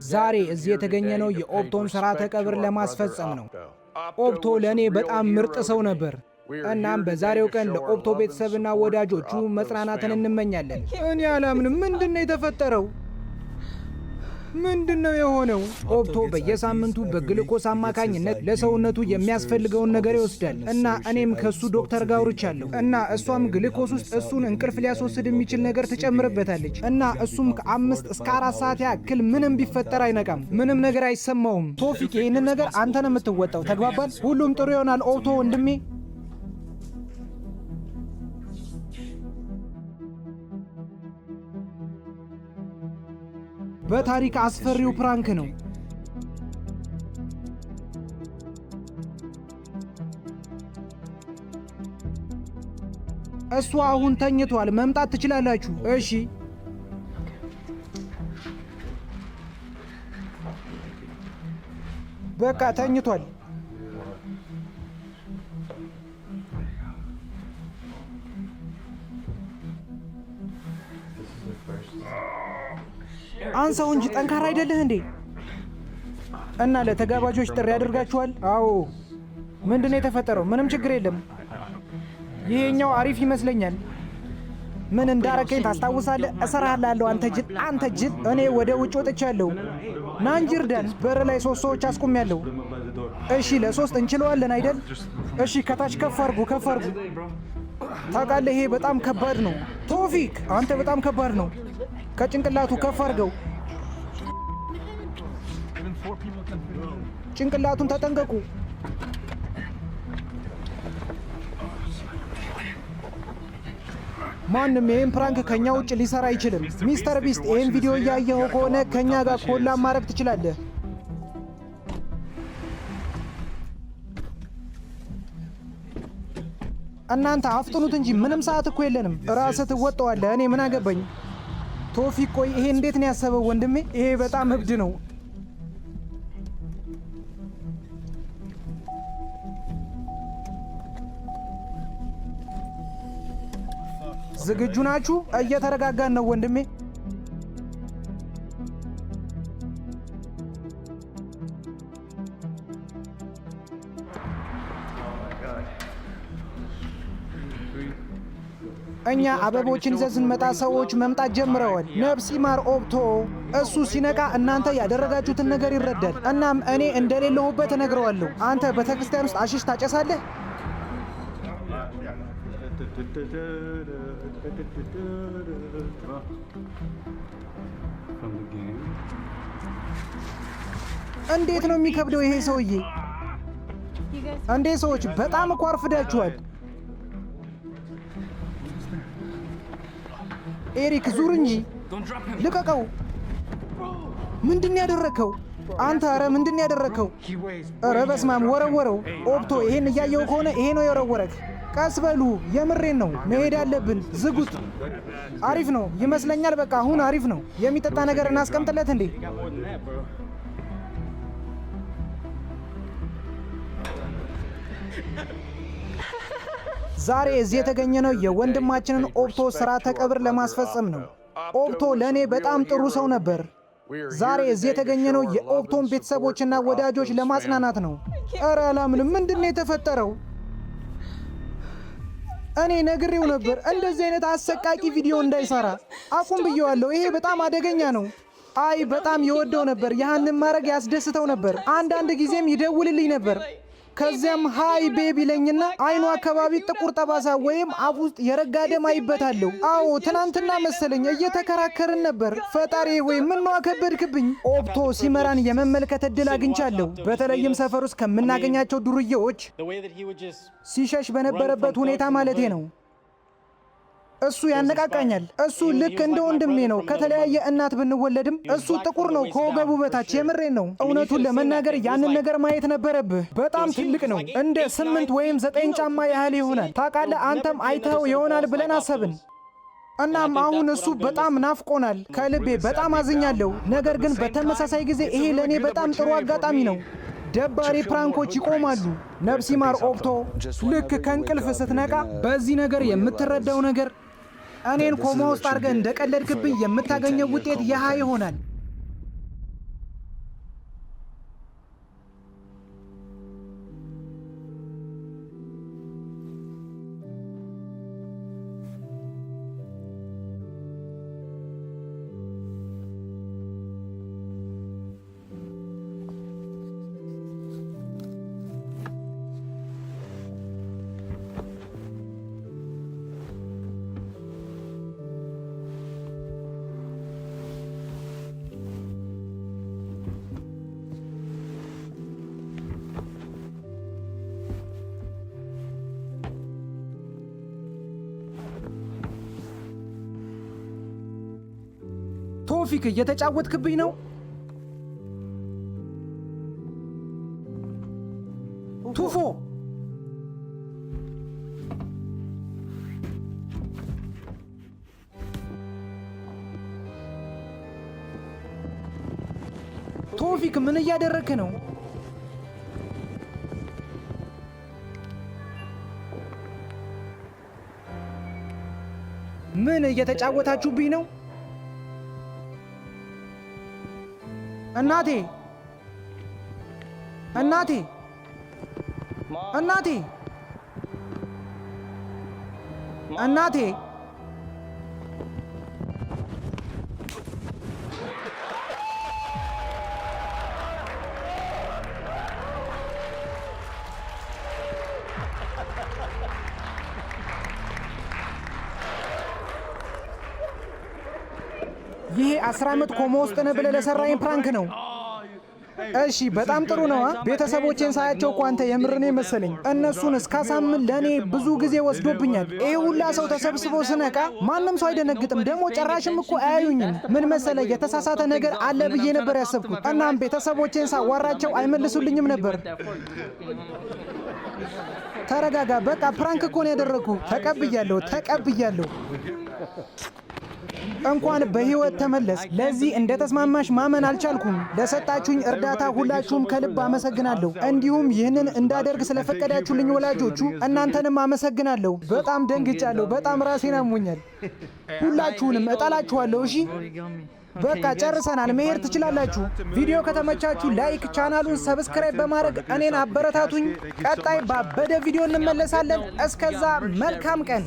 ዛሬ እዚህ የተገኘነው የኦፕቶን ሥርዓተ ቀብር ለማስፈጸም ነው። ኦፕቶ ለእኔ በጣም ምርጥ ሰው ነበር። እናም በዛሬው ቀን ለኦፕቶ ቤተሰብና ወዳጆቹ መጽናናትን እንመኛለን። እኔ አላምንም። ምንድነው የተፈጠረው? ምንድነው የሆነው? ኦፕቶ በየሳምንቱ በግሉኮስ አማካኝነት ለሰውነቱ የሚያስፈልገውን ነገር ይወስዳል እና እኔም ከሱ ዶክተር ጋር አውርቻለሁ እና እሷም ግሉኮስ ውስጥ እሱን እንቅልፍ ሊያስወስድ የሚችል ነገር ትጨምርበታለች እና እሱም ከ5 እስከ 4 ሰዓት ያክል ምንም ቢፈጠር አይነቃም፣ ምንም ነገር አይሰማውም። ቶፊቅ ይህንን ነገር አንተ ነው የምትወጣው። ተግባባል? ሁሉም ጥሩ ይሆናል ኦፕቶ ወንድሜ። በታሪክ አስፈሪው ፕራንክ ነው። እሱ አሁን ተኝቷል። መምጣት ትችላላችሁ። እሺ። በቃ ተኝቷል። አንሳው እንጂ ጠንካራ አይደለህ እንዴ? እና ለተጋባዦች ጥሪ አድርጋችኋል? አዎ። ምንድነው የተፈጠረው? ምንም ችግር የለም። ይሄኛው አሪፍ ይመስለኛል። ምን እንዳረከኝ ታስታውሳለህ? እሰራሃለሁ። አንተ ጅል። እኔ ወደ ውጭ ወጥቻለሁ። ና እንጂ እርዳን። በር ላይ 3 ሰዎች አስቆሚያለሁ። እሺ፣ ለ3 እንችለዋለን አይደል? እሺ፣ ከታች ከፍ አድርጉ። ታውቃለህ፣ ይሄ በጣም ከባድ ነው። ቶፊክ፣ አንተ በጣም ከባድ ነው። ከጭንቅላቱ ከፍ አድርገው። ጭንቅላቱን ተጠንቀቁ። ማንም ይህን ፕራንክ ከኛ ውጭ ሊሰራ አይችልም። ሚስተር ቢስት፣ ይህን ቪዲዮ እያየኸው ከሆነ ከኛ ጋር ኮላ ማድረግ ትችላለህ። እናንተ አፍጥኑት እንጂ ምንም ሰዓት እኮ የለንም። ራስህ ትወጣዋለህ። እኔ ምን አገባኝ? ቶፊቅ፣ ቆይ ይሄ እንዴት ነው ያሰበው ወንድሜ? ይሄ በጣም እብድ ነው። ዝግጁ ናችሁ? እየተረጋጋን ነው ወንድሜ። እኛ አበቦችን ይዘን ስንመጣ ሰዎች መምጣት ጀምረዋል። ነፍስ ይማር ኦፕቶ። እሱ ሲነቃ እናንተ ያደረጋችሁትን ነገር ይረዳል። እናም እኔ እንደሌለሁበት እነግረዋለሁ። አንተ ቤተክርስቲያን ውስጥ አሽሽ ታጨሳለህ? እንዴት ነው የሚከብደው ይሄ ሰውዬ? እንዴ ሰዎች፣ በጣም እኮ አርፍዳችኋል። ኤሪክ፣ ዙር እንጂ ልቀቀው። ምንድን ያደረከው አንተ? አረ ምንድን ያደረከው? አረ በስማም፣ ወረወረው። ኦፕቶ፣ ይሄን እያየው ከሆነ ይሄ ነው የወረወረክ። ቀስ በሉ፣ የምሬን ነው። መሄድ አለብን። ዝጉት። አሪፍ ነው ይመስለኛል። በቃ አሁን አሪፍ ነው። የሚጠጣ ነገር እናስቀምጥለት እንዴ? ዛሬ እዚህ የተገኘነው የወንድማችንን ኦፕቶ ሥርዓተ ቀብር ለማስፈጸም ነው። ኦፕቶ ለእኔ በጣም ጥሩ ሰው ነበር። ዛሬ እዚህ የተገኘነው የኦፕቶን ቤተሰቦችና ወዳጆች ለማጽናናት ነው። ኧረ አላምንም። ምንድን ነው የተፈጠረው? እኔ ነግሬው ነበር እንደዚህ አይነት አሰቃቂ ቪዲዮ እንዳይሰራ። አቁም ብየዋለሁ። ይሄ በጣም አደገኛ ነው። አይ በጣም ይወደው ነበር። ያህንን ማድረግ ያስደስተው ነበር። አንዳንድ ጊዜም ይደውልልኝ ነበር። ከዚያም ሃይ ቤቢ ይለኝና አይኑ አካባቢ ጥቁር ጠባሳ ወይም አፍ ውስጥ የረጋ ደም አይበታለሁ። አዎ ትናንትና መሰለኝ እየተከራከርን ነበር። ፈጣሪ ወይ ምን ነው አከበድክብኝ። ኦፕቶ ሲመራን የመመልከት እድል አግኝቻለሁ። በተለይም ሰፈር ውስጥ ከምናገኛቸው ዱርዬዎች ሲሸሽ በነበረበት ሁኔታ ማለቴ ነው። እሱ ያነቃቃኛል። እሱ ልክ እንደ ወንድሜ ነው። ከተለያየ እናት ብንወለድም እሱ ጥቁር ነው ከወገቡ በታች። የምሬን ነው። እውነቱን ለመናገር ያንን ነገር ማየት ነበረብህ። በጣም ትልቅ ነው። እንደ 8 ወይም 9 ጫማ ያህል ይሆናል። ታውቃለህ፣ አንተም አይተኸው ይሆናል ብለን አሰብን። እናም አሁን እሱ በጣም ናፍቆናል። ከልቤ በጣም አዝኛለሁ። ነገር ግን በተመሳሳይ ጊዜ ይሄ ለእኔ በጣም ጥሩ አጋጣሚ ነው። ደባሪ ፕራንኮች ይቆማሉ። ነፍስ ይማር ኦፕቶ። ልክ ከእንቅልፍ ስትነቃ በዚህ ነገር የምትረዳው ነገር እኔን ኮማ ውስጥ አድርገህ እንደቀለድክብኝ የምታገኘው ውጤት ያህ ይሆናል። ቶፊክ እየተጫወትክብኝ ነው? ቱፎ ቶፊክ ምን እያደረክ ነው? ምን እየተጫወታችሁብኝ ነው? እናቴ እናቴ እናቴ እናቴ ይሄ 10 ዓመት ኮማ ውስጥ ነህ ብለህ ለሰራኝ ፕራንክ ነው። እሺ በጣም ጥሩ ነው። ቤተሰቦቼን ሳያቸው እኮ አንተ የምርኔ መሰለኝ። እነሱን እስካሳምን ለእኔ ብዙ ጊዜ ወስዶብኛል። ይሄ ሁላ ሰው ተሰብስቦ ስነቃ ማንም ሰው አይደነግጥም። ደግሞ ጨራሽም እኮ አያዩኝም። ምን መሰለ የተሳሳተ ነገር አለ ብዬ ነበር ያሰብኩት። እናም ቤተሰቦቼን ሳዋራቸው አይመልሱልኝም ነበር። ተረጋጋ። በቃ ፕራንክ እኮ ነው ያደረግኩ። ተቀብያለሁ። እንኳን በህይወት ተመለስ። ለዚህ እንደተስማማሽ ማመን አልቻልኩም። ለሰጣችሁኝ እርዳታ ሁላችሁም ከልብ አመሰግናለሁ። እንዲሁም ይህንን እንዳደርግ ስለፈቀዳችሁልኝ ወላጆቹ እናንተንም አመሰግናለሁ። በጣም ደንግጫለሁ። በጣም ራሴን አሞኛል። ሁላችሁንም እጠላችኋለሁ። እሺ በቃ ጨርሰናል። መሄድ ትችላላችሁ። ቪዲዮ ከተመቻችሁ ላይክ፣ ቻናሉን ሰብስክራይብ በማድረግ እኔን አበረታቱኝ። ቀጣይ ባበደ ቪዲዮ እንመለሳለን። እስከዛ መልካም ቀን።